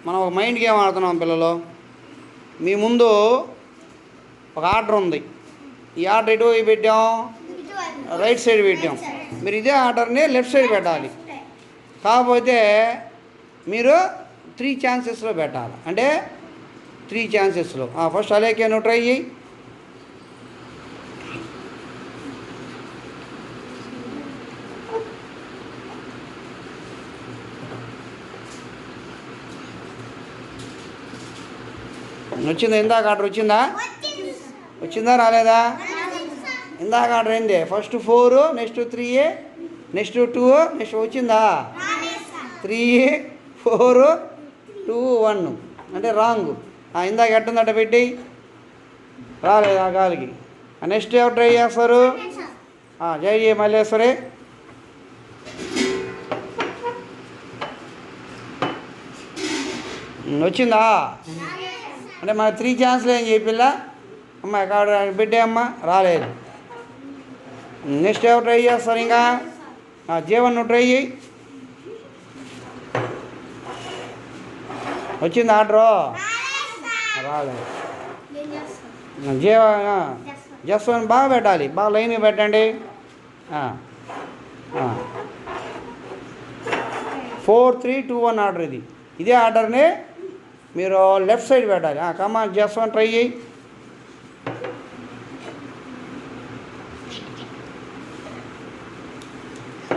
మనం ఒక mind game ఆడుతున్నాం పిల్లలు. మీ ముందు ఒక ఆర్డర్ ఉంది. ఈ ఆర్డర్ ఎటు పెట్టాం? రైట్ సైడ్ పెట్టాం. మీరు ఇదే ఆర్డర్ని లెఫ్ట్ సైడ్ పెట్టాలి. కాకపోతే మీరు 3 ఛాన్సెస్లో పెట్టాలి. అంటే 3 ఛాన్సెస్లో. ఫస్ట్ అలేఖ్య నువ్వు ట్రై చేయి. వచ్చిందా? ఇందాక ఆర్డర్ వచ్చిందా రాలేదా? ఇందాక ఆర్డర్ ఏంది? ఫస్ట్ 4, నెక్స్ట్ 3, నెక్స్ట్ 2, నెక్స్ట్ వచ్చిందా? 3, 4, 2, 1 అంటే రాంగ్. ఇందాక ఎట్టుందట పెట్టి రాలేదు ఆ గాలికి. నెక్స్ట్ ఎవరు ట్రై చేస్తారు? జై మల్లేశ్వరి. వచ్చిందా? అంటే మన 3 ఛాన్స్లు ఏం చెప్పిల్లా అమ్మ? ఎక్కడ పెట్టే అమ్మ రాలేదు. నెక్స్ట్ ఎవరు ట్రై చేస్తారు? ఇంకా జీవన్ నువ్వు ట్రై చేయి. వచ్చింది ఆర్డరు? రాలేదు. జస్వన్ బాగా పెట్టాలి, బాగా లైన్గా పెట్టండి. 4, 3, 2, 1 ఆర్డర్ ఇది. ఇదే ఆర్డర్ని మీరు లెఫ్ట్ సైడ్ పెట్టాలి. కమాన్ జస్వన్ ట్రై చేయి.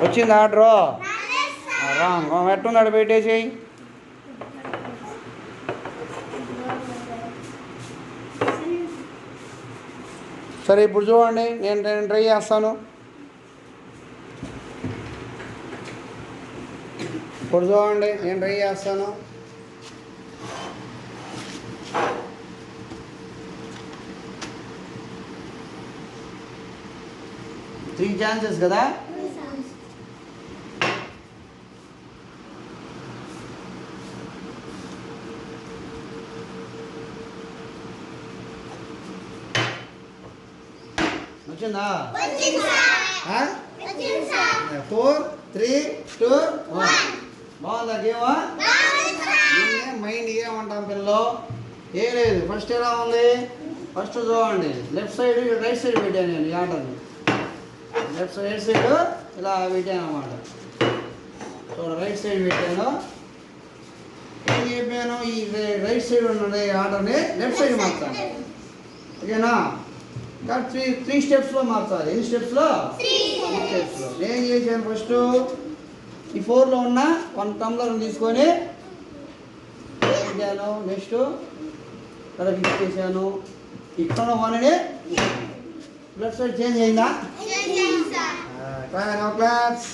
వచ్చింది ఆర్డరు? రాంగ్. ఎట్టున్నాడు పెట్టేసేయి. సరే ఇప్పుడు చూడండి, నేను ట్రై చేస్తాను. ఇప్పుడు చూడండి, నేను ట్రై చేస్తాను. త్రీ ఛాన్సెస్ కదా? వచ్చిందా? 4, 3, 2, 1. బాగుందా గేమ్? మైండ్ ఏమంటాం పిల్లలు? ఏం లేదు. ఫస్ట్ ఎలా ఉంది? ఫస్ట్ చూడండి, లెఫ్ట్ సైడ్ రైట్ సైడ్ పెట్టాను నేను ఈ ఆర్డర్ని. లెఫ్ట్ సైడ్ రైట్ సైడ్ ఇలా పెట్టాను అన్నమాట. చూడండి, రైట్ సైడ్ పెట్టాను. ఏం చెప్పాను? ఈ రైట్ సైడ్ ఉన్న ఆర్డర్ని లెఫ్ట్ సైడ్ మార్చాను. ఓకేనా? కాబట్టి 3 స్టెప్స్లో మార్చాలి. ఎన్ని స్టెప్స్లో? 3 స్టెప్స్లో. నేను చేశాను ఫస్ట్ ఈ 4లో ఉన్న 1 టంబ్లర్ తీసుకొని పెట్టాను. నెక్స్ట్ ఇక్కడ ఫిక్స్ చేశాను. ఇక్కడ 1ని లెఫ్ట్ సైడ్ చేంజ్ అయిందా? క్లాప్స్.